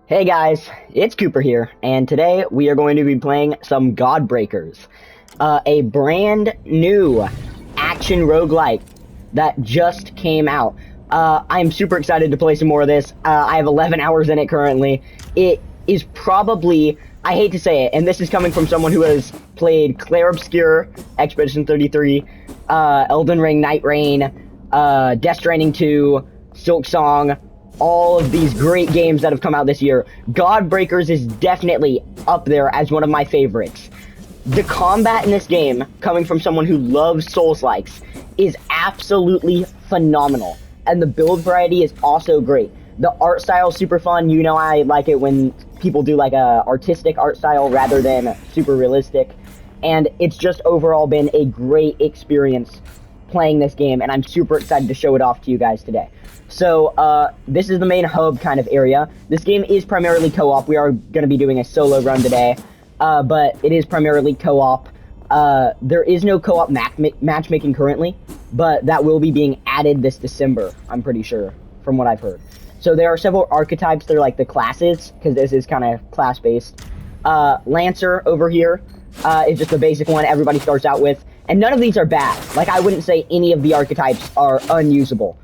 Hey guys, it's Cooper here, and today we are going to be playing some Godbreakers, a brand new action roguelike that just came out. I'm super excited to play some more of this. I have 11 hours in it currently. It is probably, I hate to say it, and this is coming from someone who has played Clair Obscur, Expedition 33, Elden Ring, Night Rain, Death Stranding 2, Silk Song, all of these great games that have come out this year. Godbreakers is definitely up there as one of my favorites. The combat in this game, coming from someone who loves Souls-likes, is absolutely phenomenal. And the build variety is also great. The art style is super fun. You know I like it when people do like a artistic art style rather than super realistic. And it's just overall been a great experience playing this game, and I'm super excited to show it off to you guys today. So, this is the main hub kind of area. This game is primarily co-op. We are going to be doing a solo run today, but it is primarily co-op. There is no co-op matchmaking currently, but that will be being added this December, I'm pretty sure, from what I've heard. So there are several archetypes. They're like the classes, because this is kind of class-based. Lancer over here is just the basic one everybody starts out with. And none of these are bad. Like, I wouldn't say any of the archetypes are unusable.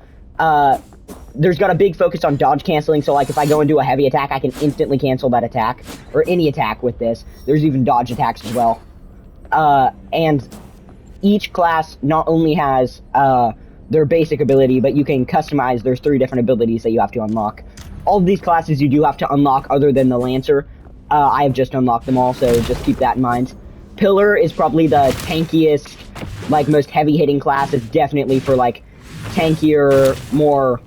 There's got a big focus on dodge canceling, so like if I go and do a heavy attack, I can instantly cancel that attack, or any attack with this. There's even dodge attacks as well. And each class not only has their basic ability, but you can customize. There's 3 different abilities that you have to unlock. All of these classes you do have to unlock other than the Lancer. I have just unlocked them all, so just keep that in mind. Pillar is probably the tankiest, like, most heavy-hitting class. It's definitely for, like, tankier, more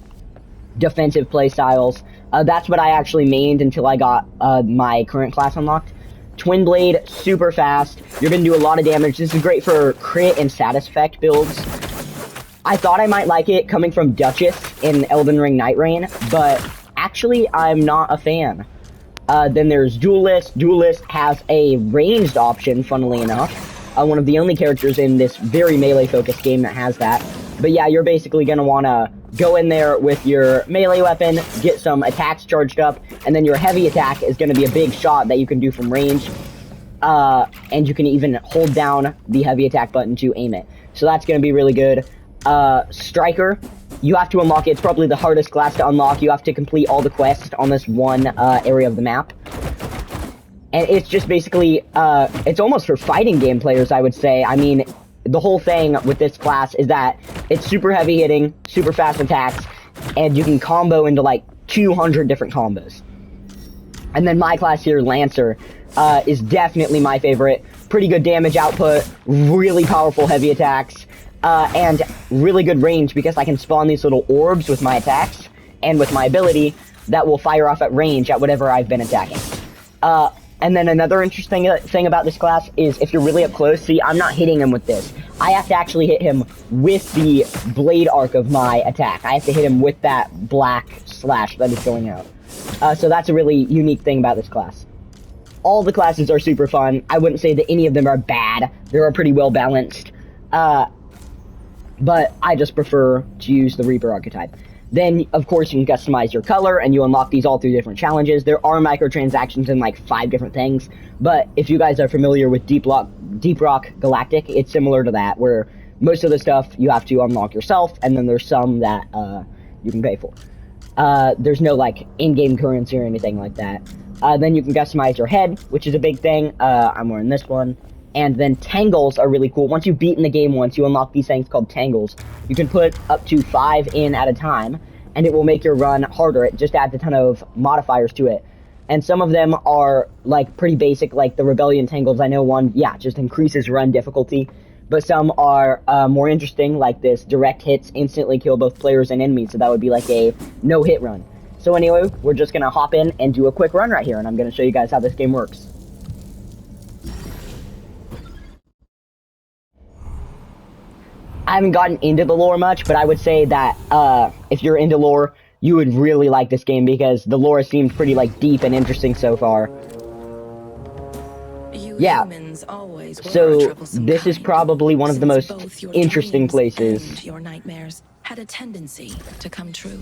defensive play styles. That's what I actually mained until I got my current class unlocked. Twin Blade, super fast. You're going to do a lot of damage. This is great for crit and status effect builds. I thought I might like it coming from Duchess in Elden Ring Night Rain, but actually I'm not a fan. Then there's Duelist. Duelist has a ranged option, funnily enough. One of the only characters in this very melee-focused game that has that. But yeah, you're basically going to want to go in there with your melee weapon, get some attacks charged up, and then your heavy attack is going to be a big shot that you can do from range. And you can even hold down the heavy attack button to aim it. So that's going to be really good. Striker, you have to unlock it. It's probably the hardest class to unlock. You have to complete all the quests on this one area of the map. And it's just basically, it's almost for fighting game players, I would say. I mean, the whole thing with this class is that it's super heavy hitting, super fast attacks, and you can combo into like 200 different combos. And then my class here, Lancer, is definitely my favorite. Pretty good damage output, really powerful heavy attacks, and really good range because I can spawn these little orbs with my attacks and with my ability that will fire off at range at whatever I've been attacking. And then another interesting thing about this class is if you're really up close, see, I'm not hitting him with this. I have to actually hit him with the blade arc of my attack. I have to hit him with that black slash that is going out. So that's a really unique thing about this class. All the classes are super fun. I wouldn't say that any of them are bad. They're pretty well balanced. But I just prefer to use the Reaper archetype. Then, of course, you can customize your color, and you unlock these all through different challenges. There are microtransactions in, like, 5 different things, but if you guys are familiar with Deep Rock Galactic, it's similar to that, where most of the stuff you have to unlock yourself, and then there's some that you can pay for. There's no, like, in-game currency or anything like that. Then you can customize your head, which is a big thing. I'm wearing this one. And then tangles are really cool. Once you've beaten the game once, you unlock these things called tangles. You can put up to 5 in at a time, and it will make your run harder. It just adds a ton of modifiers to it. And some of them are, like, pretty basic, like the Rebellion tangles. I know one, yeah, just increases run difficulty. But some are more interesting, like this direct hits instantly kill both players and enemies. So that would be like a no-hit run. So anyway, we're just going to hop in and do a quick run right here, and I'm going to show you guys how this game works. I haven't gotten into the lore much, but I would say that if you're into lore, you would really like this game because the lore seems pretty like deep and interesting so far. Yeah, so this is probably one of the most interesting places. Your nightmares had a tendency to come true.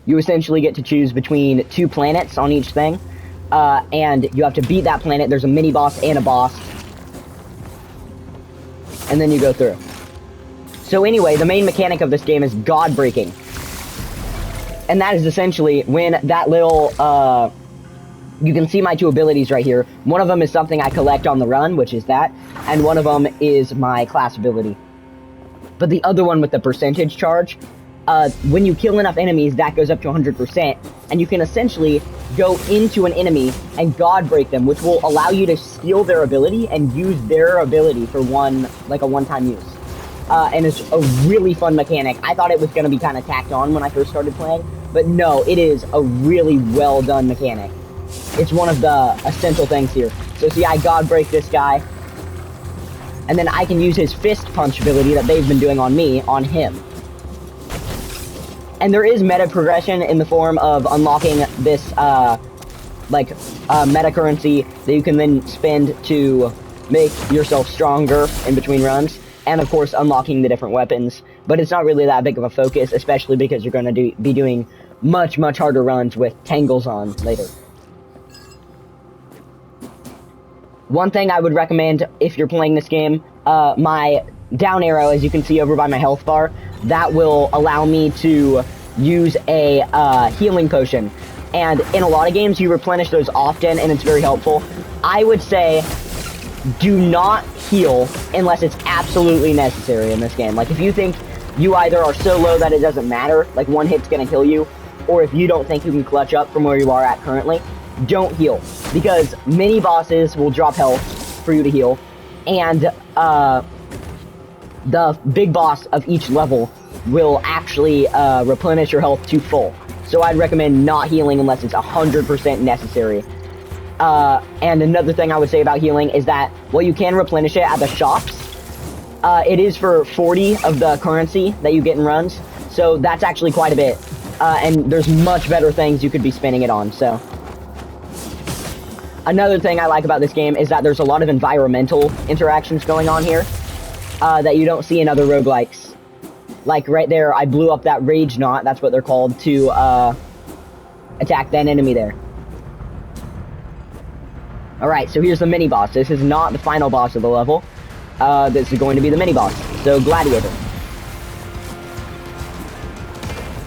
You essentially get to choose between 2 planets on each thing, and you have to beat that planet. There's a mini boss and a boss, and then you go through. So anyway, the main mechanic of this game is god breaking, and that is essentially when that little, you can see my 2 abilities right here. One of them is something I collect on the run, which is that, and one of them is my class ability. But the other one with the percentage charge, when you kill enough enemies, that goes up to 100%, and you can essentially go into an enemy and god break them, which will allow you to steal their ability and use their ability for a one-time use. And it's a really fun mechanic. I thought it was going to be kind of tacked on when I first started playing, but no, it is a really well done mechanic. It's one of the essential things here. So see, I god break this guy, and then I can use his fist punch ability that they've been doing on me, on him. And there is meta progression in the form of unlocking this, meta currency that you can then spend to make yourself stronger in between runs. And of course, unlocking the different weapons. But it's not really that big of a focus, especially because you're going to be doing much, much harder runs with tangles on later. One thing I would recommend if you're playing this game, my down arrow, as you can see over by my health bar, that will allow me to use a healing potion. And in a lot of games, you replenish those often, and it's very helpful. I would say, do not heal unless it's absolutely necessary in this game. Like, if you think you either are so low that it doesn't matter, like one hit's gonna kill you, or if you don't think you can clutch up from where you are at currently, don't heal, because mini bosses will drop health for you to heal, and the big boss of each level will actually replenish your health to full. So I'd recommend not healing unless it's 100% necessary. And another thing I would say about healing is that, well, you can replenish it at the shops. It is for 40 of the currency that you get in runs, so that's actually quite a bit. And there's much better things you could be spending it on, so. Another thing I like about this game is that there's a lot of environmental interactions going on here that you don't see in other roguelikes. Like right there, I blew up that rage knot, that's what they're called, to attack that enemy there. Alright, so here's the mini-boss. This is not the final boss of the level. This is going to be the mini-boss. So, Gladiator.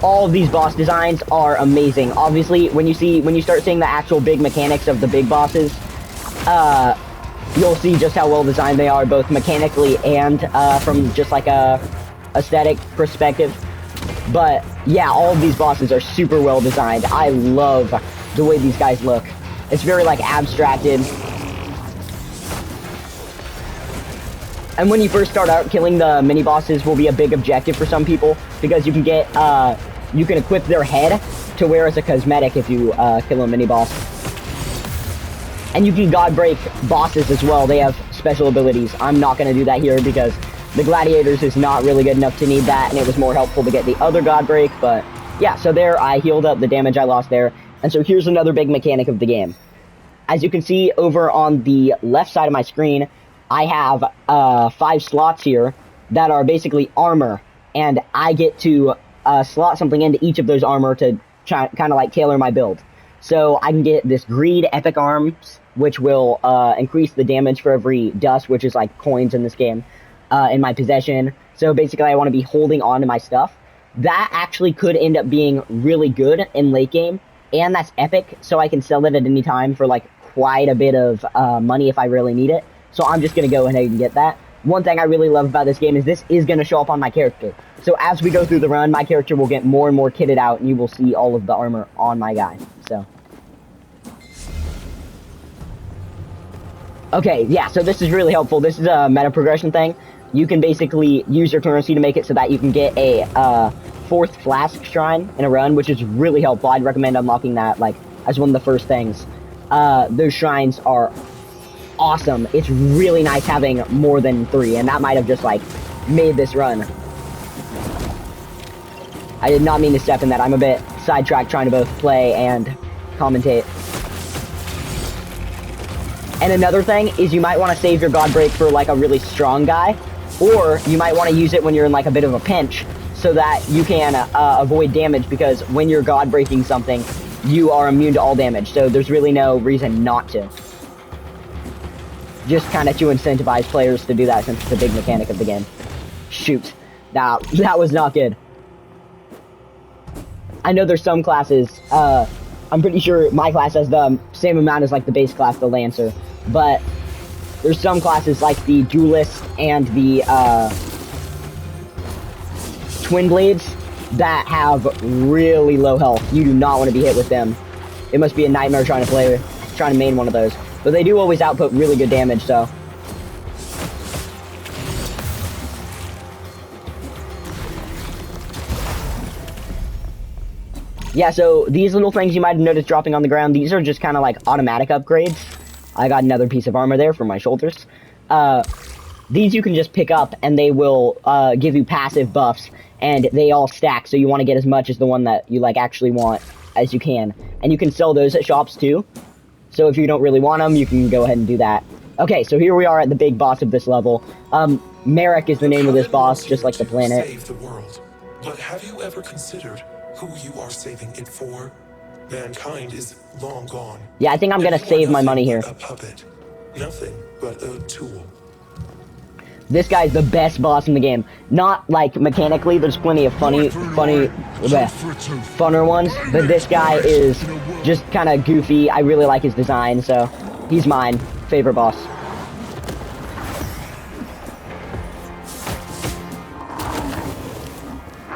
All of these boss designs are amazing. Obviously, when you start seeing the actual big mechanics of the big bosses, you'll see just how well designed they are, both mechanically and from just like a aesthetic perspective. But yeah, all of these bosses are super well designed. I love the way these guys look. It's very like abstracted. And when you first start out, killing the mini bosses will be a big objective for some people, because you can get you can equip their head to wear as a cosmetic if you kill a mini boss. And you can god break bosses as well. They have special abilities. I'm not going to do that here because the Gladiators is not really good enough to need that, and it was more helpful to get the other god break. But yeah, so there I healed up the damage I lost there. And so here's another big mechanic of the game. As you can see over on the left side of my screen, I have 5 slots here that are basically armor, and I get to slot something into each of those armor to kind of like tailor my build. So I can get this Greed Epic Arms, which will increase the damage for every dust, which is like coins in this game, in my possession. So basically I want to be holding on to my stuff. That actually could end up being really good in late game, and that's epic, so I can sell it at any time for like quite a bit of money if I really need it. So I'm just going to go ahead and get that. One thing I really love about this game is this is going to show up on my character. So as we go through the run, my character will get more and more kitted out, and you will see all of the armor on my guy. So. Okay, yeah, so this is really helpful. This is a meta progression thing. You can basically use your currency to make it so that you can get a 4th flask shrine in a run, which is really helpful. I'd recommend unlocking that like as one of the first things. Those shrines are awesome. It's really nice having more than 3, and that might have just like made this run. I did not mean to step in that. I'm a bit sidetracked trying to both play and commentate. And another thing is you might want to save your god break for like a really strong guy, or you might want to use it when you're in like a bit of a pinch, so that you can avoid damage, because when you're god breaking something, you are immune to all damage, so there's really no reason not to. Just kind of to incentivize players to do that, since it's a big mechanic of the game. Shoot. Now, that was not good. I know there's some classes, I'm pretty sure my class has the same amount as like the base class, the Lancer, but there's some classes like the Duelist and the Twin Blades that have really low health. You do not want to be hit with them. It must be a nightmare trying to main one of those. But they do always output really good damage, so. Yeah, so these little things you might have noticed dropping on the ground, these are just kind of like automatic upgrades. I got another piece of armor there for my shoulders. These you can just pick up, and they will give you passive buffs, and they all stack, so you want to get as much as the one that you like actually want as you can. And you can sell those at shops too. So if you don't really want them, you can go ahead and do that. Okay, so here we are at the big boss of this level. Merrick is the name of this boss, just like the planet. Save the world. But have you ever considered who you are saving it for? Mankind is long gone. Yeah, I think I'm gonna save my money here. A puppet. Nothing but a tool. This guy's the best boss in the game. Not like mechanically, there's plenty of funner ones, but this guy is just kind of goofy. I really like his design, so he's mine favorite boss.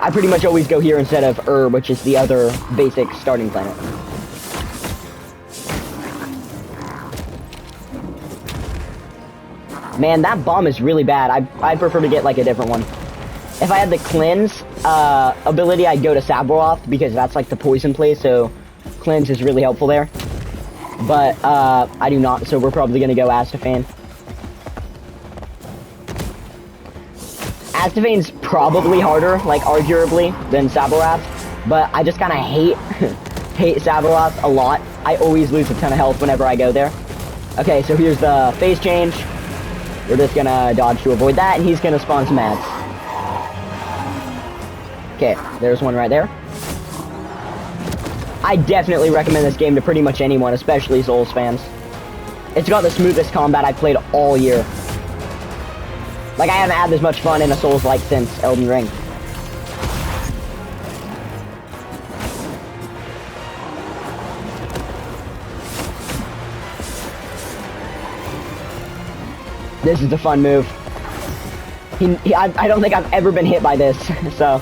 I pretty much always go here instead of which is the other basic starting planet. Man, that bomb is really bad. I prefer to get like a different one. If I had the cleanse ability, I'd go to Saboroth, because that's like the poison place, so cleanse is really helpful there. But I do not, so we're probably gonna go Astafane. Astafane's probably harder, like arguably, than Saboroth, but I just kind of hate Saboroth a lot. I always lose a ton of health whenever I go there. Okay, so here's the phase change. We're just gonna dodge to avoid that, and he's gonna spawn some ads. Okay, there's one right there. I definitely recommend this game to pretty much anyone, especially Souls fans. It's got the smoothest combat I've played all year. Like, I haven't had this much fun in a Souls-like since Elden Ring. This is a fun move. I don't think I've ever been hit by this, so.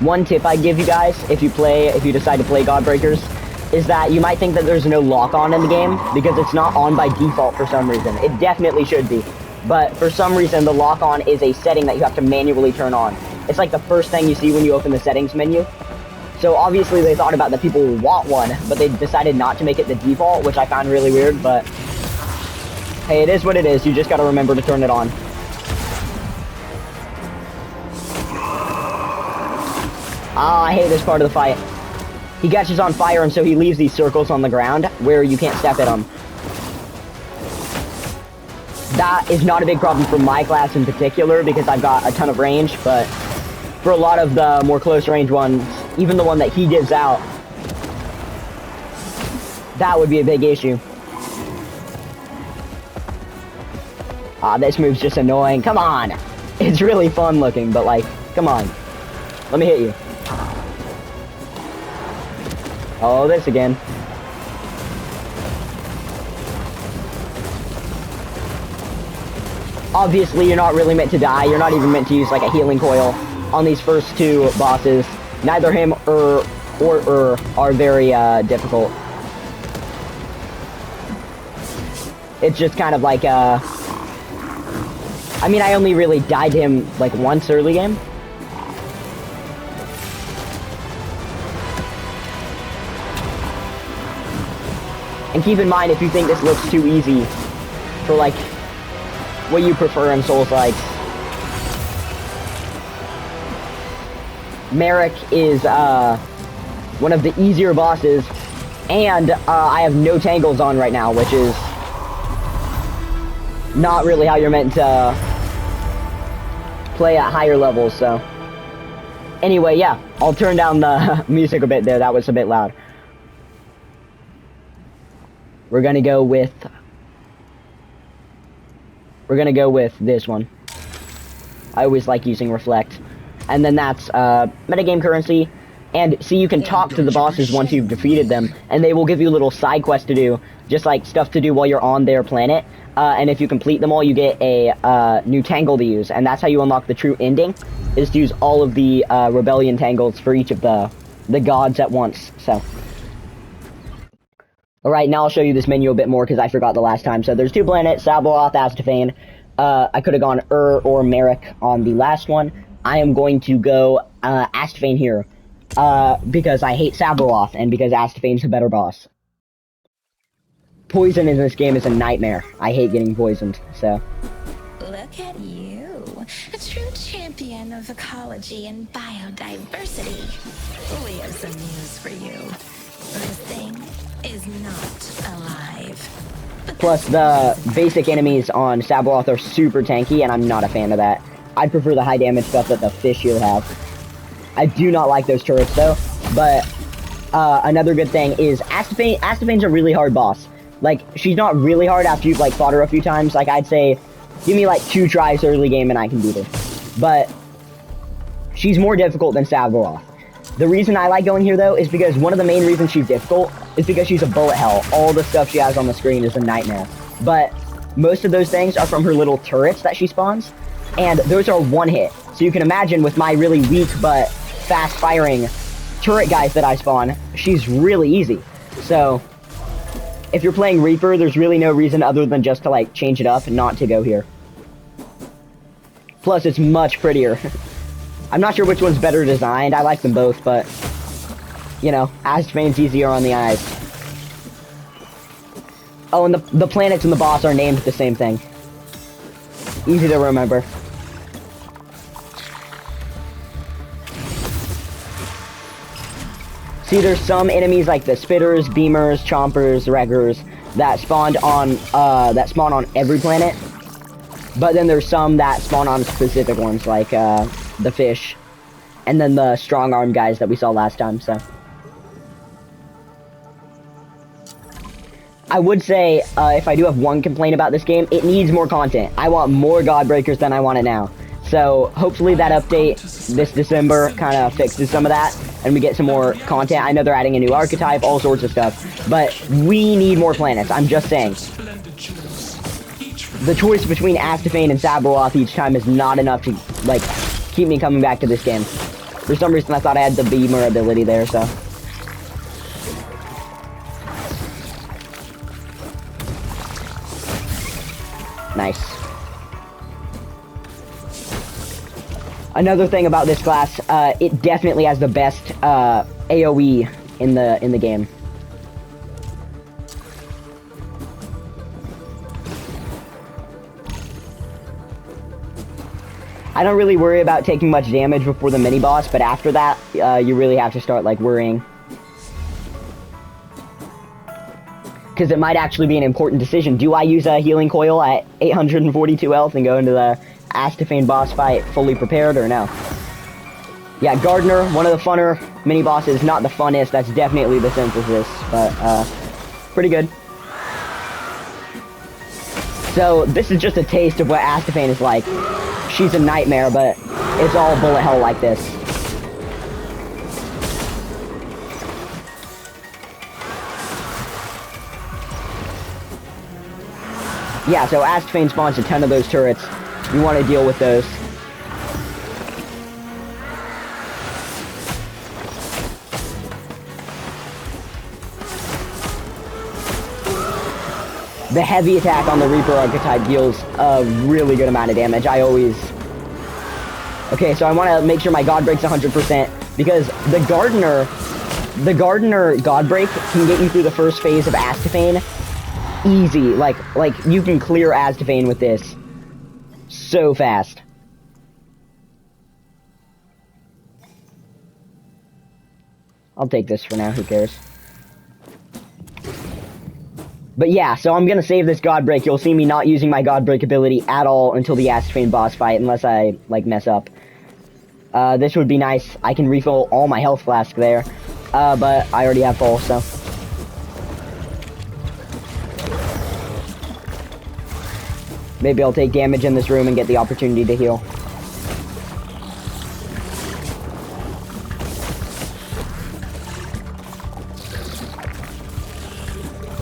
One tip I give you guys, if you decide to play Godbreakers, is that you might think that there's no lock-on in the game, because it's not on by default for some reason. It definitely should be, but for some reason the lock-on is a setting that you have to manually turn on. It's like the first thing you see when you open the settings menu. So obviously they thought about that people would want one, but they decided not to make it the default, which I found really weird, but hey, it is what it is. You just gotta remember to turn it on. Ah, I hate this part of the fight. He catches on fire, and so he leaves these circles on the ground where you can't step in them. That is not a big problem for my class in particular, because I've got a ton of range, but for a lot of the more close range ones, even the one that he gives out, that would be a big issue. Ah, this move's just annoying. Come on! It's really fun looking, but like, come on. Let me hit you. Oh, this again. Obviously, you're not really meant to die. You're not even meant to use like a healing coil on these first two bosses. Neither him or are very difficult. It's just kind of like I mean, I only really died to him like once early game. And keep in mind, if you think this looks too easy for like what you prefer in Souls-like. Merrick is one of the easier bosses, and I have no tangles on right now, which is not really how you're meant to play at higher levels, so. Anyway, yeah, I'll turn down the music a bit there. That was a bit loud. We're gonna go with this one. I always like using Reflect. And then that's metagame currency. And see, you can talk to the bosses once you've defeated them, and they will give you little side quests to do, just like stuff to do while you're on their planet. And if you complete them all, you get a new tangle to use, and that's how you unlock the true ending, is to use all of the rebellion tangles for each of the gods at once. So, alright, now I'll show you this menu a bit more, because I forgot the last time. So there's 2 planets, Sabaloth, Astafane. I could have gone or Merrick on the last one. I am going to go Astafane here, because I hate Sabaloth, and because Astafane's a better boss. Poison in this game is a nightmare. I hate getting poisoned, so. Look at you, a true champion of ecology and biodiversity. We have some news for you. This thing is not alive. Plus, the basic enemies on Sabaloth are super tanky, and I'm not a fan of that. I'd prefer the high damage stuff that the fish here have. I do not like those turrets, though, but another good thing is Astafane's a really hard boss. Like, she's not really hard after you've, like, fought her a few times. Like, I'd say, give me, like, 2 tries early game and I can beat her. But she's more difficult than Sabaloth. The reason I like going here, though, is because one of the main reasons she's difficult is because she's a bullet hell. All the stuff she has on the screen is a nightmare. But most of those things are from her little turrets that she spawns, and those are one hit. So you can imagine with my really weak but fast-firing turret guys that I spawn, she's really easy. So if you're playing Reaper, there's really no reason other than just to, like, change it up and not to go here. Plus, it's much prettier. I'm not sure which one's better designed. I like them both, but, you know, Astafane's easier on the eyes. Oh, and the planets and the boss are named the same thing. Easy to remember. See, there's some enemies like the Spitters, Beamers, Chompers, Reggers that spawn on every planet. But then there's some that spawn on specific ones, like the fish, and then the strong arm guys that we saw last time. So I would say, if I do have one complaint about this game, it needs more content. I want more Godbreakers than I want it now. So hopefully that update this December kind of fixes some of that, and we get some more content. I know they're adding a new archetype, all sorts of stuff, but we need more planets. I'm just saying. The choice between Astafane and Sabaloth each time is not enough to, like, keep me coming back to this game. For some reason, I thought I had the Beamer ability there, so. Nice. Another thing about this class, it definitely has the best AoE in the game. I don't really worry about taking much damage before the mini-boss, but after that, you really have to start, like, worrying. Because it might actually be an important decision. Do I use a healing coil at 842 health and go into the Astafane boss fight fully prepared, or no? Yeah, Gardener, one of the funner mini-bosses, not the funnest, that's definitely the synthesis, but, pretty good. So, this is just a taste of what Astafane is like. She's a nightmare, but it's all bullet hell like this. Yeah, so Astafane spawns a ton of those turrets. You want to deal with those. The heavy attack on the Reaper archetype deals a really good amount of damage. Okay, so I want to make sure my God breaks 100%, because the Gardener God break can get you through the first phase of Astafane easy. Like you can clear Astafane with this. so fast. I'll take this for now, who cares? But yeah, so I'm gonna save this Godbreak. You'll see me not using my Godbreak ability at all until the Astafane boss fight, unless I, like, mess up. This would be nice. I can refill all my health flask there. But I already have full, so. Maybe I'll take damage in this room and get the opportunity to heal.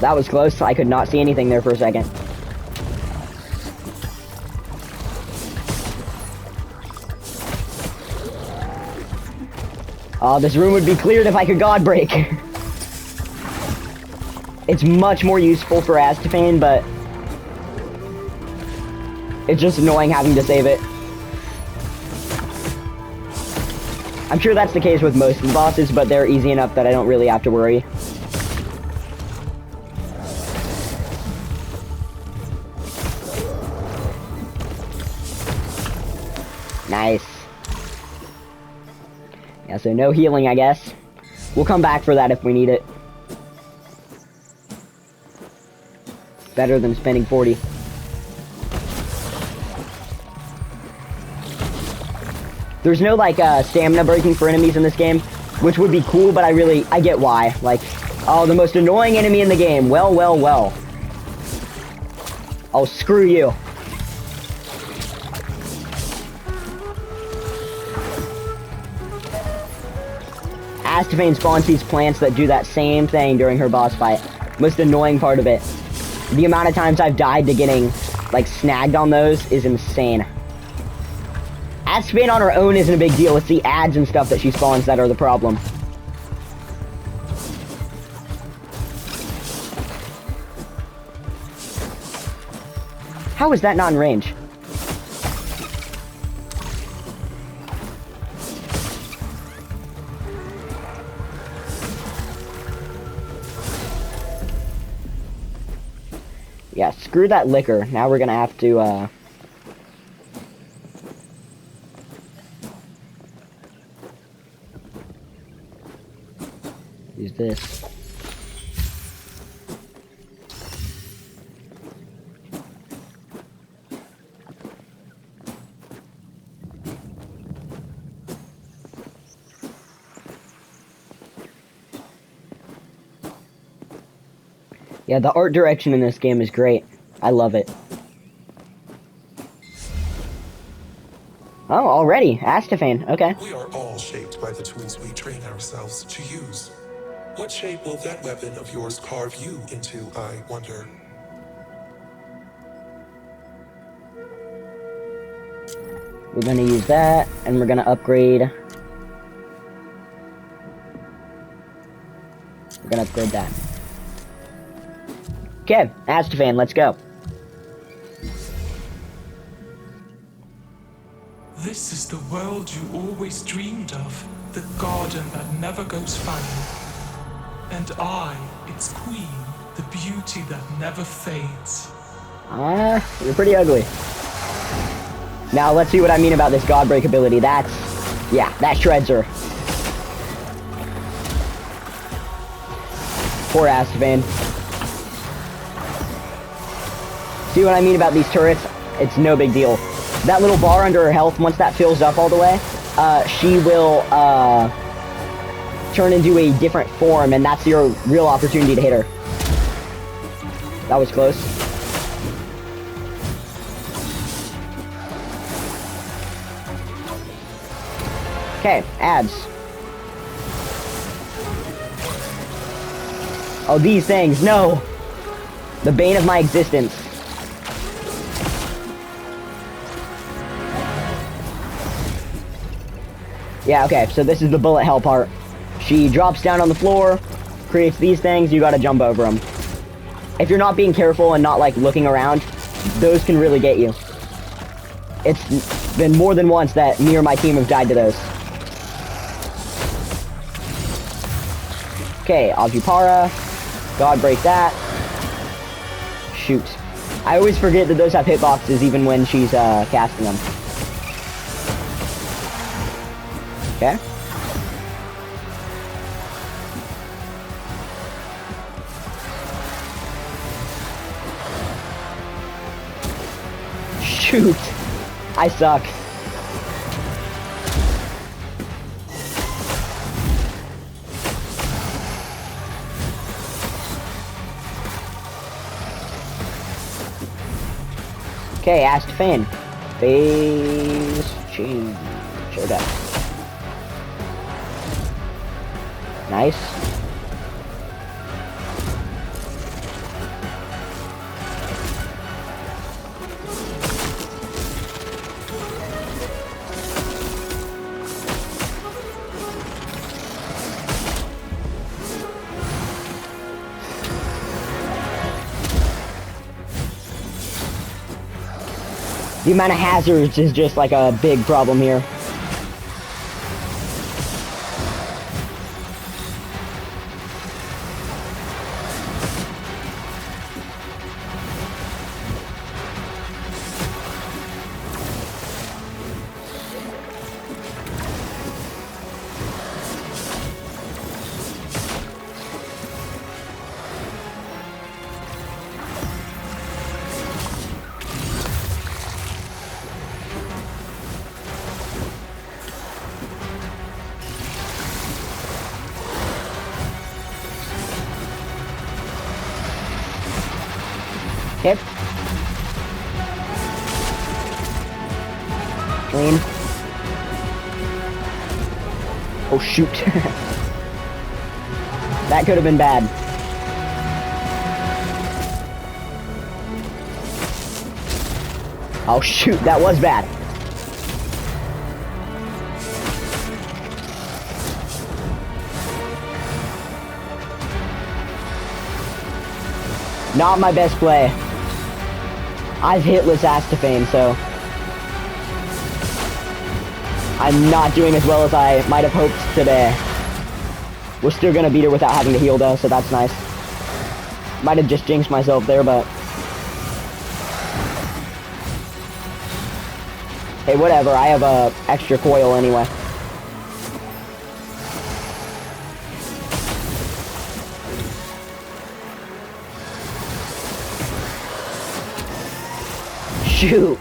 That was close. I could not see anything there for a second. This room would be cleared if I could Godbreak. It's much more useful for Astafane, but it's just annoying having to save it. I'm sure that's the case with most of the bosses, but they're easy enough that I don't really have to worry. Nice. Yeah, so no healing, I guess. We'll come back for that if we need it. Better than spending 40. There's no, like, stamina breaking for enemies in this game, which would be cool, but I get why. Like, oh, the most annoying enemy in the game. Well, well, well. Oh, screw you. Astafane spawns these plants that do that same thing during her boss fight. Most annoying part of it. The amount of times I've died to getting, like, snagged on those is insane. Astafane on her own isn't a big deal. It's the ads and stuff that she spawns that are the problem. How is that not in range? Yeah, screw that liquor. Now we're gonna have to, use this. Yeah, the art direction in this game is great. I love it. Oh, already. Astafane. Okay. We are all shaped by the tools we train ourselves to use. What shape will that weapon of yours carve you into, I wonder? We're gonna use that, and we're gonna upgrade. We're gonna upgrade that. Okay, Astafane, let's go. This is the world you always dreamed of, the garden that never goes foul. And I, its queen, the beauty that never fades. You're pretty ugly. Now, let's see what I mean about this Godbreak ability. That shreds her. Poor Astafane. See what I mean about these turrets? It's no big deal. That little bar under her health, once that fills up all the way, she will, turn into a different form, and that's your real opportunity to hit her. That was close. Okay, ads. Oh, these things, no! The bane of my existence. Yeah, okay, so this is the bullet hell part. She drops down on the floor, creates these things, you gotta jump over them. If you're not being careful and not, like, looking around, those can really get you. It's been more than once that me or my team have died to those. Okay, Ajupara. Godbreak that. Shoot. I always forget that those have hitboxes even when she's casting them. Okay. Shoot! I suck. Okay, asked Finn. Phase change. Okay. Nice. The amount of hazards is just like a big problem here. Hit. Clean. Oh shoot. That could have been bad. Oh shoot, that was bad. Not my best play. I've hitless Astafane, so I'm not doing as well as I might have hoped today. We're still gonna beat her without having to heal though, so that's nice. Might have just jinxed myself there, but hey, whatever. I have a extra coil anyway. Shoot!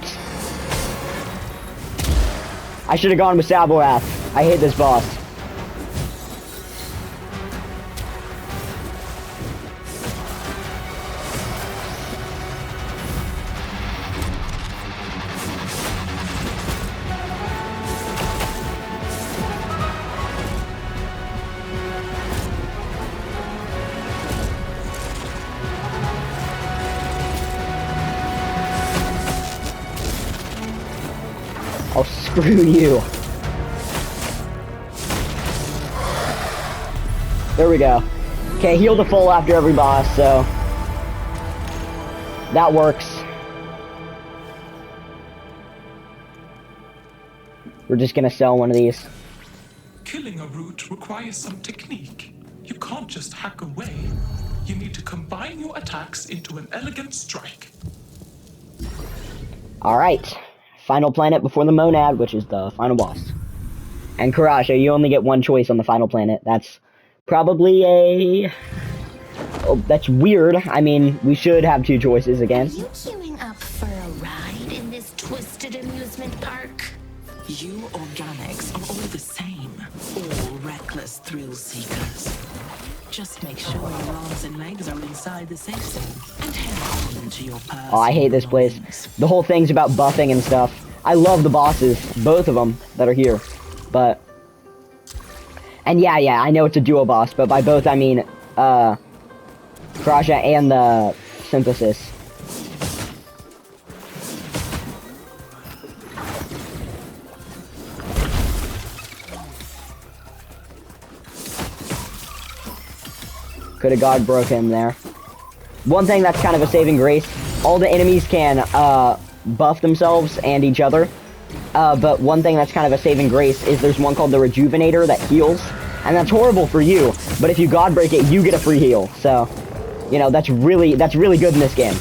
I should have gone with Saborath. I hate this boss. Oh, screw you. There we go. Okay, heal to full after every boss, so that works. We're just gonna sell one of these. Killing a root requires some technique. You can't just hack away. You need to combine your attacks into an elegant strike. Alright. Final planet before the Monad, which is the final boss. And Karasha, you only get one choice on the final planet. That's probably a... Oh, that's weird. I mean, we should have two choices again. Are you queuing up for a ride in this twisted amusement park? You organics are all the same. All reckless thrill seekers. Just make sure your arms and legs are inside the safe zone and head on to your personal Oh, I hate this place. The whole thing's about buffing and stuff. I love the bosses, both of them that are here. But... And yeah, I know it's a duo boss, but by both I mean, Karasha and the Synthesis. Could have God broke him there. One thing that's kind of a saving grace, all the enemies can buff themselves and each other. But one thing that's kind of a saving grace is there's one called the Rejuvenator that heals. And that's horrible for you, but if you God break it, you get a free heal. So, you know, that's really good in this game.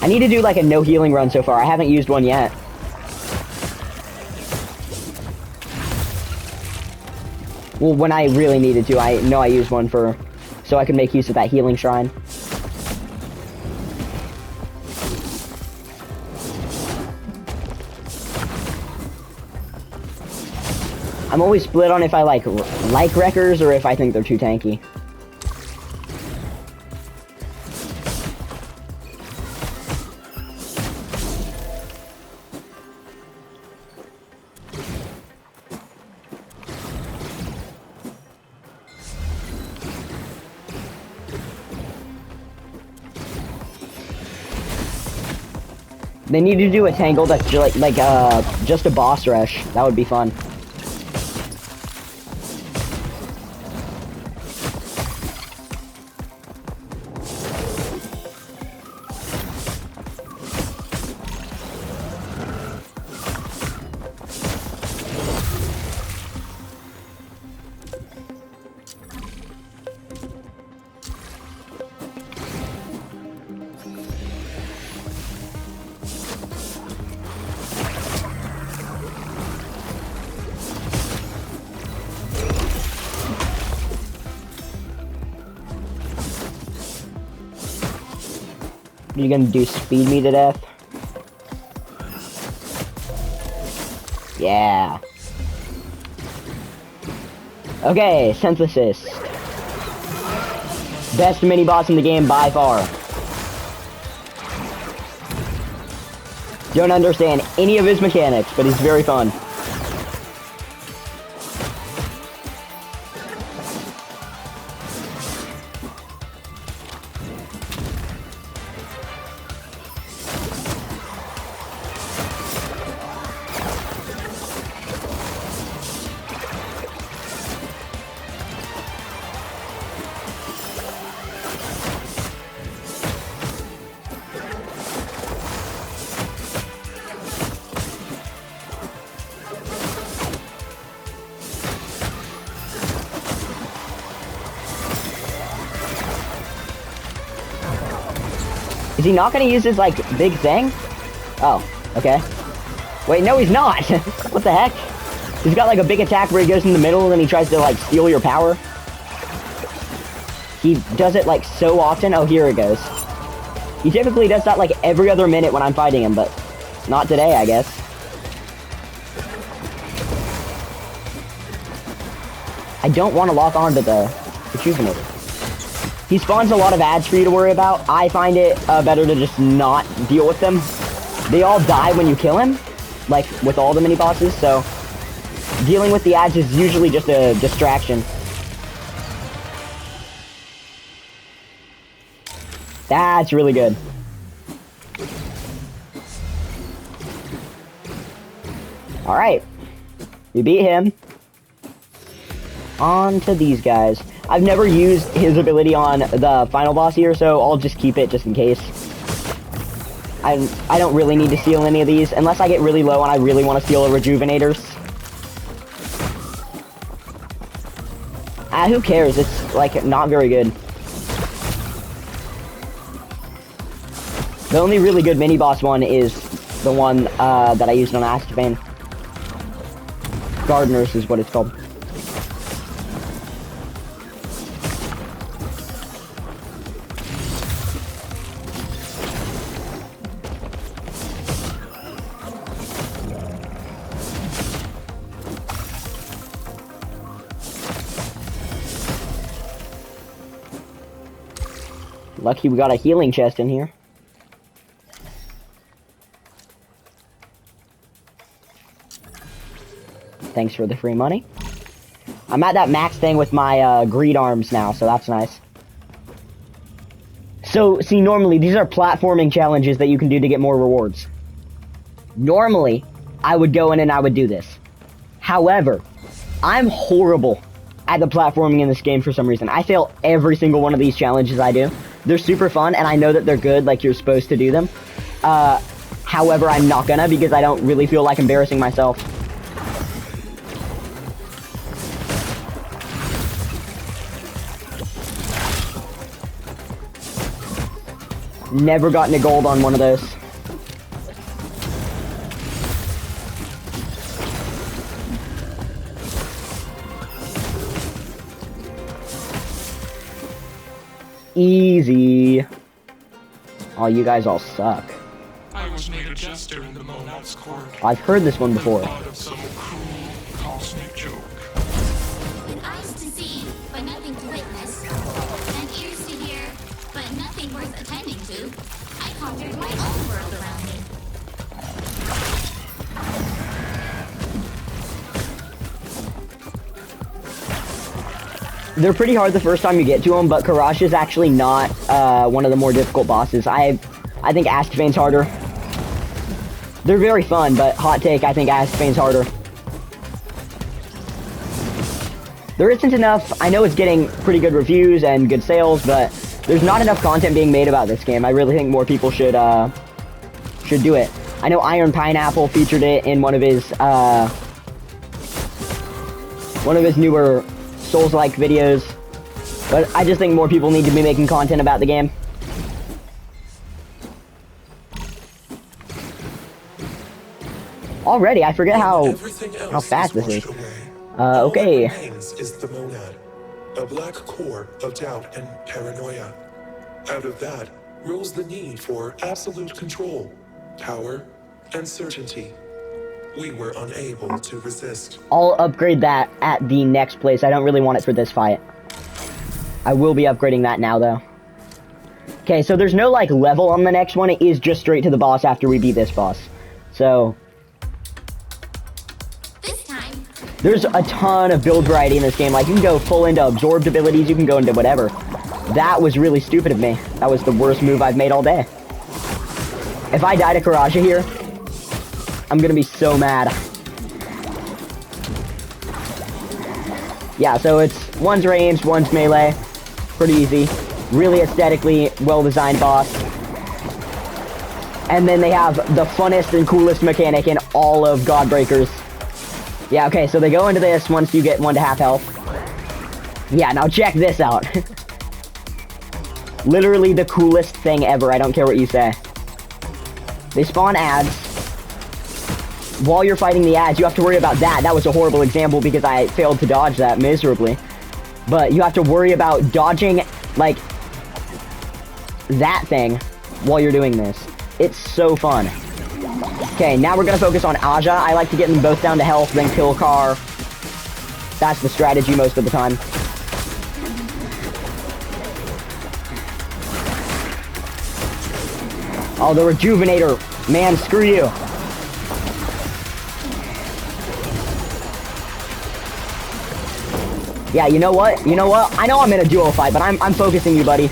I need to do like a no healing run so far. I haven't used one yet. Well, when I really needed to, I know I used one for, so I could make use of that healing shrine. I'm always split on if I like wreckers or if I think they're too tanky. They need to do a tangle that's just a boss rush. That would be fun. Are you gonna do speed me to death? Yeah. Okay, synthesis. Best mini boss in the game by far. Don't understand any of his mechanics, but he's very fun. Is he not gonna use his, like, big thing? Oh, okay. Wait, no he's not! What the heck? He's got, like, a big attack where he goes in the middle and then he tries to, like, steal your power. He does it, like, so often. Oh, here it goes. He typically does that, like, every other minute when I'm fighting him, but not today, I guess. I don't want to lock on to the Rejuvenator. He spawns a lot of ads for you to worry about. I find it better to just not deal with them. They all die when you kill him, like with all the mini bosses, so dealing with the ads is usually just a distraction. That's really good. Alright. We beat him. On to these guys. I've never used his ability on the final boss here, so I'll just keep it just in case. I don't really need to steal any of these, unless I get really low and I really want to steal a Rejuvenators. Who cares? It's, like, not very good. The only really good mini-boss one is the one that I used on Astravane. Gardeners is what it's called. Lucky we got a healing chest in here. Thanks for the free money. I'm at that max thing with my greed arms now, so that's nice. So, see, normally these are platforming challenges that you can do to get more rewards. Normally, I would go in and I would do this. However, I'm horrible at the platforming in this game for some reason. I fail every single one of these challenges I do. They're super fun, and I know that they're good, like you're supposed to do them. However, I'm not gonna, because I don't really feel like embarrassing myself. Never gotten a gold on one of those. Easy. Oh, you guys all suck. I was made a jester in the Monad's court. I've heard this one before. Part of some cruel cosmic joke. With eyes to see, but nothing to witness, and ears to hear, but nothing worth attending to, I conquered my own world around me. They're pretty hard the first time you get to them, but Karash is actually not one of the more difficult bosses. I think Astophane's harder. They're very fun, but hot take, I think Astophane's harder. There isn't enough. I know it's getting pretty good reviews and good sales, but there's not enough content being made about this game. I really think more people should do it. I know Iron Pineapple featured it in one of his newer Souls-like videos, but I just think more people need to be making content about the game. Already, I forget how fast this is. Okay. All that remains is the monad, a black core of doubt and paranoia. Out of that rose the need for absolute control, power, and certainty. We were unable to resist. I'll upgrade that at the next place. I don't really want it for this fight. I will be upgrading that now, though. Okay, so there's no, like, level on the next one. It is just straight to the boss after we beat this boss. So This time, there's a ton of build variety in this game. Like, you can go full into absorbed abilities. You can go into whatever. That was really stupid of me. That was the worst move I've made all day. If I die to Karaja here, I'm gonna be so mad. Yeah, so it's one's ranged, one's melee. Pretty easy. Really aesthetically well-designed boss. And then they have the funnest and coolest mechanic in all of Godbreakers. Yeah, okay, so they go into this once you get 1 to half health. Yeah, now check this out. Literally the coolest thing ever, I don't care what you say. They spawn ads. While you're fighting the ads, you have to worry about that. That was a horrible example because I failed to dodge that miserably. But you have to worry about dodging, like, that thing while you're doing this. It's so fun. Okay, now we're gonna focus on Aja. I like to get them both down to health, then kill Car. That's the strategy most of the time. Oh, the Rejuvenator. Man, screw you. Yeah, you know what? You know what? I know I'm in a duo fight, but I'm focusing you, buddy.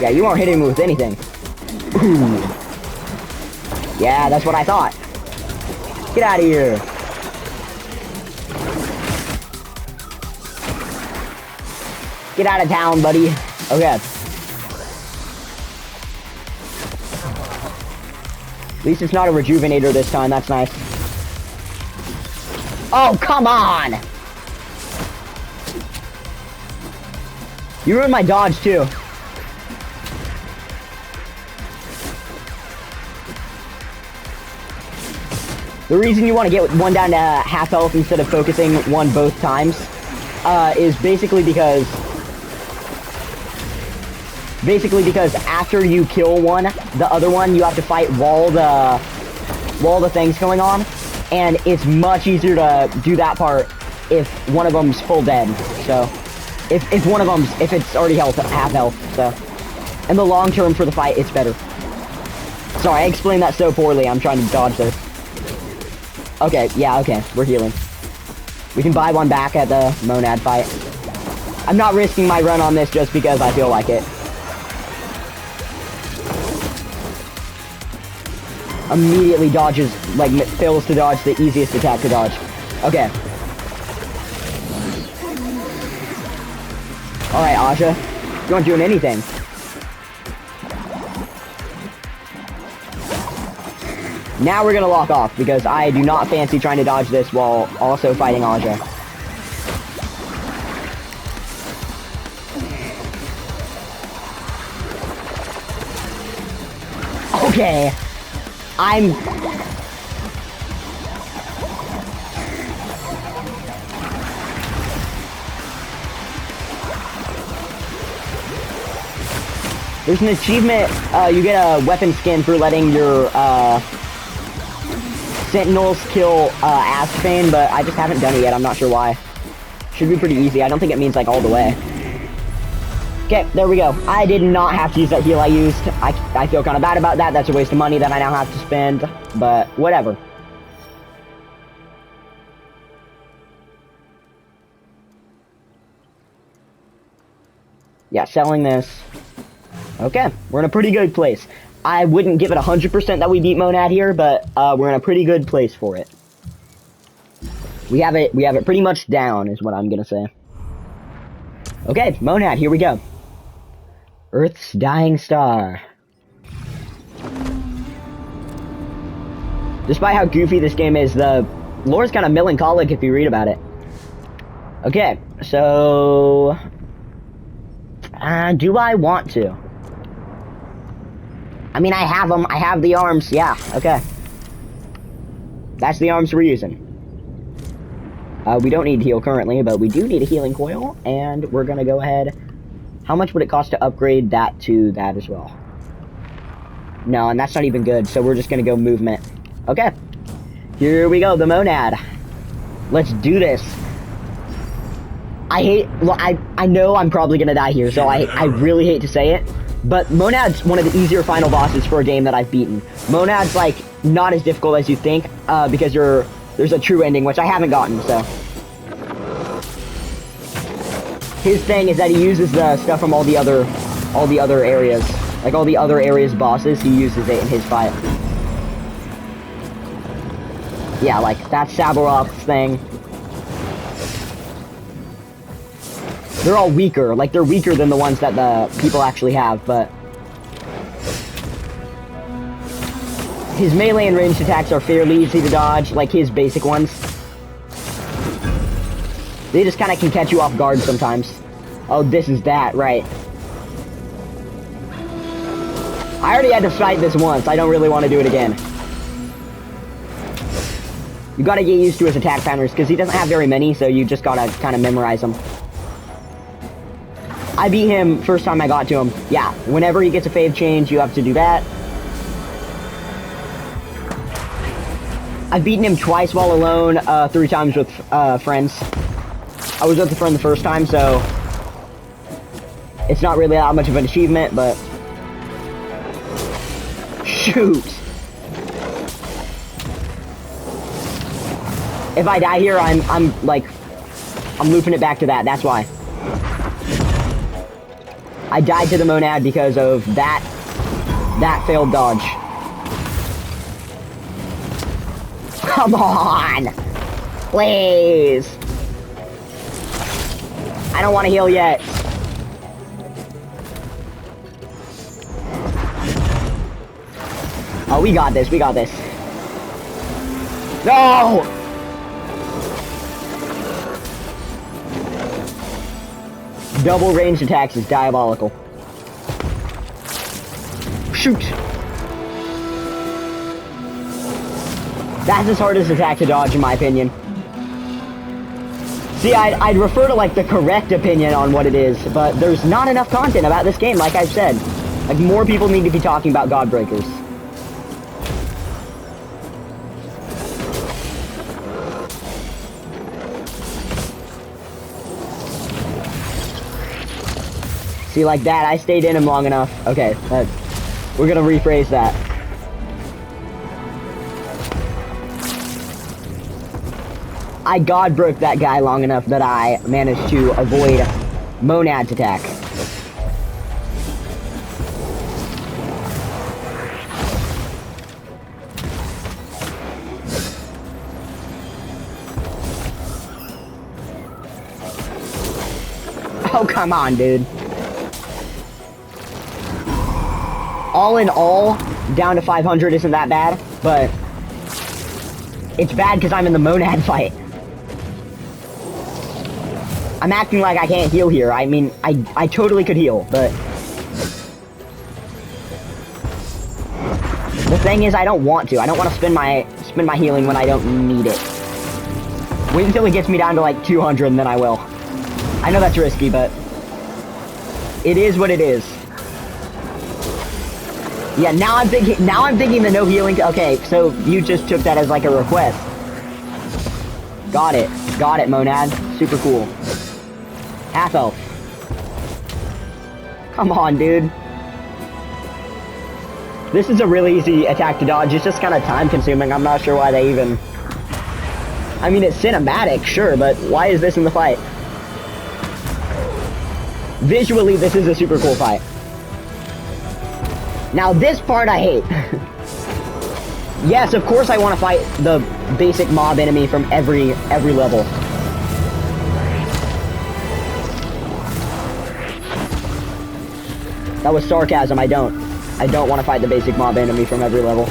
Yeah, you aren't hitting me with anything. Ooh. Yeah, that's what I thought. Get out of here. Get out of town, buddy. Okay. At least it's not a Rejuvenator this time, that's nice. Oh, come on! You ruined my dodge, too. The reason you want to get one down to half health instead of focusing one both times is basically because after you kill one, the other one you have to fight while the thing's going on, and it's much easier to do that part if one of them's full dead. So if one of them's, if it's already half health, so in the long term for the fight it's better. Sorry, I explained that so poorly. I'm trying to dodge those. Okay, yeah, okay, we're healing. We can buy one back at the Monad fight. I'm not risking my run on this just because I feel like it. Immediately dodges, like, fails to dodge the easiest attack to dodge. Okay. Alright, Aja. You aren't doing anything. Now we're gonna lock off, because I do not fancy trying to dodge this while also fighting Aja. Okay. There's an achievement, you get a weapon skin for letting your, Sentinels kill, Asphane, but I just haven't done it yet, I'm not sure why. Should be pretty easy, I don't think it means, like, all the way. Okay, there we go. I did not have to use that heal I used. I feel kind of bad about that, that's a waste of money that I now have to spend, but whatever. Yeah, selling this. Okay, we're in a pretty good place. I wouldn't give it 100% that we beat Monad here, but we're in a pretty good place for it. We have it pretty much down, is what I'm gonna say. Okay, Monad, here we go. Earth's dying star. Despite how goofy this game is, the lore's kind of melancholic if you read about it. Okay, so do I want to? I mean, I have them. I have the arms. Yeah, okay. That's the arms we're using. We don't need to heal currently, but we do need a healing coil, and we're gonna go ahead. How much would it cost to upgrade that to that as well? No, and that's not even good, so we're just gonna go movement. Okay. Here we go, the Monad. Let's do this. I know I'm probably gonna die here, so I really hate to say it, but Monad's one of the easier final bosses for a game that I've beaten. Monad's, like, not as difficult as you think, because there's a true ending, which I haven't gotten, so. His thing is that he uses the stuff from all the other areas. Like, all the other areas' bosses, he uses it in his fight. Yeah, like, that's Sabaroth's thing. They're all weaker. Like, they're weaker than the ones that the people actually have, but his melee and ranged attacks are fairly easy to dodge, like his basic ones. They just kind of can catch you off guard sometimes. Oh, this is that, right. I already had to fight this once. I don't really want to do it again. You gotta get used to his attack patterns, because he doesn't have very many, so you just gotta kind of memorize them. I beat him first time I got to him. Yeah, whenever he gets a fave change, you have to do that. I've beaten him twice while alone, 3 times with friends. I was with a friend the first time, so it's not really that much of an achievement, but shoot. If I die here, I'm looping it back to that. That's why. I died to the Monad because of that failed dodge. Come on! Please! I don't want to heal yet. Oh, we got this, we got this. No! Double ranged attacks is diabolical. Shoot! That's his hardest attack to dodge, in my opinion. See, I'd refer to, like, the correct opinion on what it is, but there's not enough content about this game, like I've said. Like, more people need to be talking about Godbreakers. See, like that, I stayed in him long enough. Okay, we're gonna rephrase that. I God broke that guy long enough that I managed to avoid Monad's attack. Oh, come on, dude. All in all, down to 500 isn't that bad, but It's bad because I'm in the Monad fight. I'm acting like I can't heal here. I mean, I totally could heal, but... The thing is, I don't want to. I don't want to spend my healing when I don't need it. Wait until it gets me down to like 200 and then I will. I know that's risky, but... It is what it is. Yeah, now I'm thinking the no healing... Okay, so you just took that as like a request. Got it, Monad. Super cool. Half health. Come on, dude. This is a really easy attack to dodge. It's just kind of time consuming. I'm not sure why they even... I mean, it's cinematic, sure, but why is this in the fight? Visually, this is a super cool fight. Now, this part I hate. Yes, of course I want to fight the basic mob enemy from every level. That was sarcasm. I don't want to fight the basic mob enemy from every level.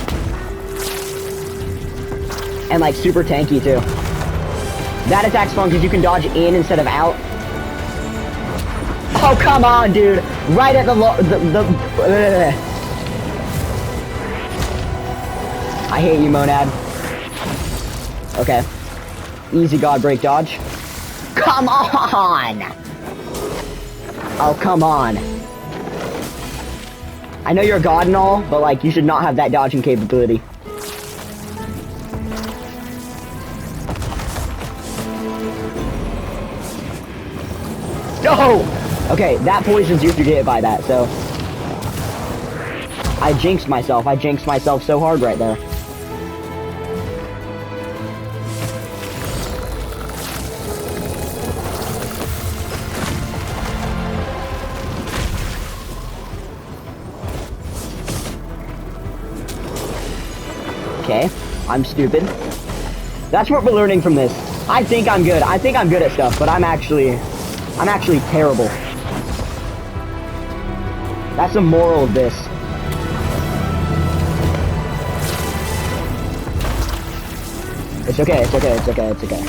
And like super tanky too. That attack's fun because you can dodge in instead of out. Oh, come on, dude. Right at the I hate you, Monad. Okay. Easy God break dodge. Come on! Oh, come on. I know you're a god and all, but like, you should not have that dodging capability. No! Okay, that poisons you if you get hit by that, so... I jinxed myself. I jinxed myself so hard right there. Okay, I'm stupid. That's what we're learning from this. I think I'm good. I think I'm good at stuff, but I'm actually terrible. That's the moral of this. It's okay, it's okay, it's okay, it's okay.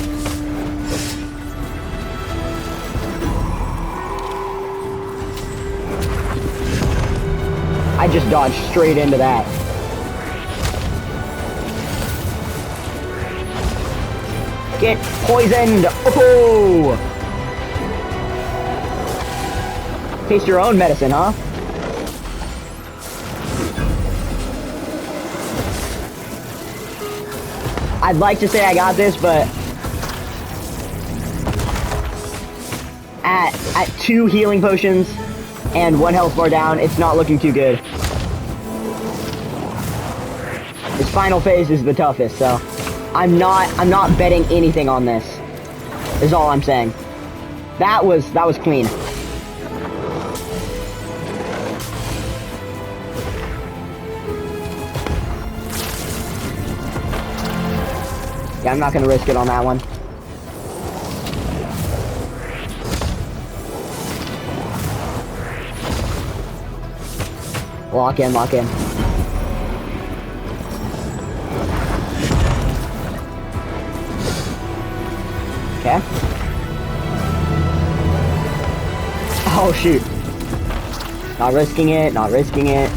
I just dodged straight into that. Get poisoned! Oh! Taste your own medicine, huh? I'd like to say I got this, but at 2 healing potions and 1 health bar down, it's not looking too good. This final phase is the toughest, so I'm not betting anything on this. Is all I'm saying. That was clean. Yeah, I'm not gonna risk it on that one. Lock in, lock in. Okay. Oh shoot. Not risking it, not risking it.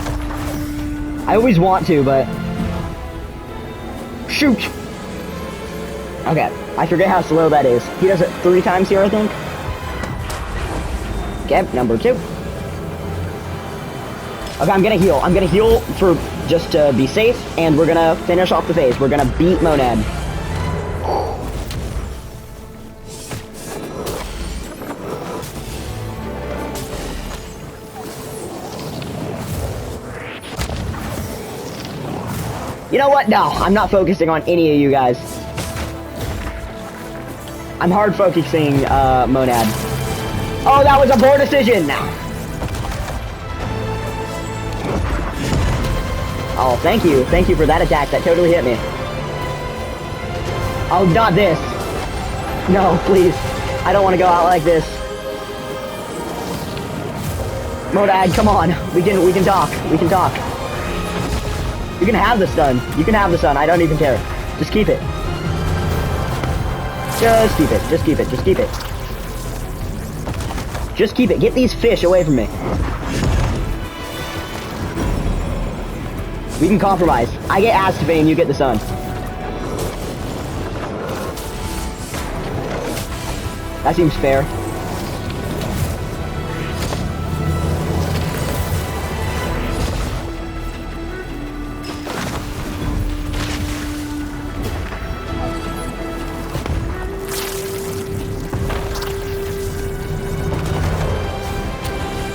I always want to, but... Shoot! Okay, I forget how slow that is. He does it 3 times here, I think. Okay, number 2. Okay, I'm gonna heal. I'm gonna heal for just to be safe, and we're gonna finish off the phase. We're gonna beat Monad. You know what? No, I'm not focusing on any of you guys. I'm hard focusing, Monad. Oh, that was a poor decision! Oh, thank you. Thank you for that attack. That totally hit me. Oh, not this. No, please. I don't want to go out like this. Monad, come on. We can talk. We can talk. You can have the stun. You can have the stun. I don't even care. Just keep it. Just keep it. Just keep it. Just keep it. Just keep it. Get these fish away from me. We can compromise. I get Astapane, you get the sun. That seems fair.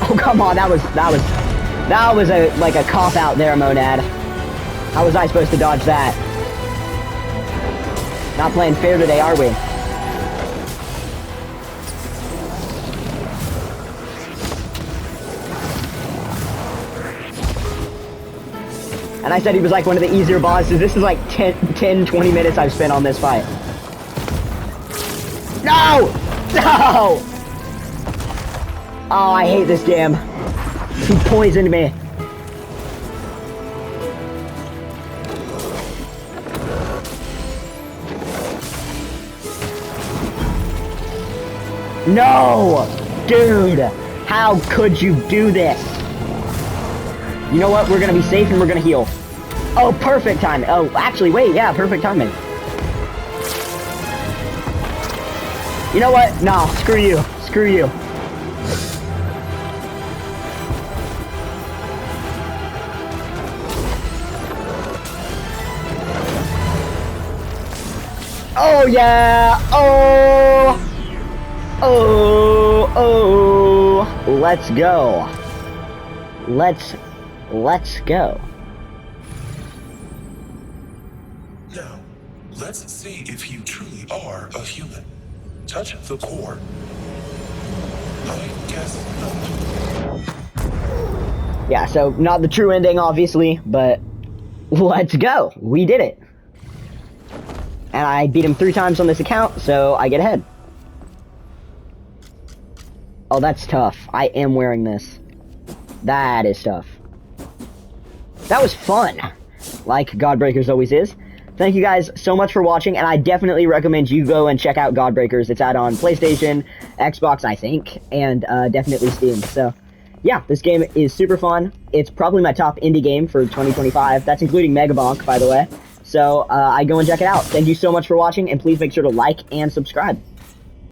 Oh, come on, that was like a cop out there, Monad. How was I supposed to dodge that? Not playing fair today, are we? And I said he was like one of the easier bosses. This is like 10, 20 minutes I've spent on this fight. No! No! Oh, I hate this game. He poisoned me. No! Dude! How could you do this? You know what? We're gonna be safe and we're gonna heal. Oh, perfect timing. Oh, actually, wait, yeah, perfect timing. You know what? No, screw you. Screw you. Oh, yeah! Oh! Oh! Oh! Let's go. Let's go. Now, let's see if you truly are a human. Touch the core. I guess not. Yeah, so not the true ending, obviously, but let's go. We did it. And I beat him 3 times on this account, so I get ahead. Oh, that's tough. I am wearing this. That is tough. That was fun. Like Godbreakers always is. Thank you guys so much for watching, and I definitely recommend you go and check out Godbreakers. It's out on PlayStation, Xbox, I think, and definitely Steam. So, yeah, this game is super fun. It's probably my top indie game for 2025. That's including Megabonk, by the way. So, I go and check it out. Thank you so much for watching, and please make sure to like and subscribe.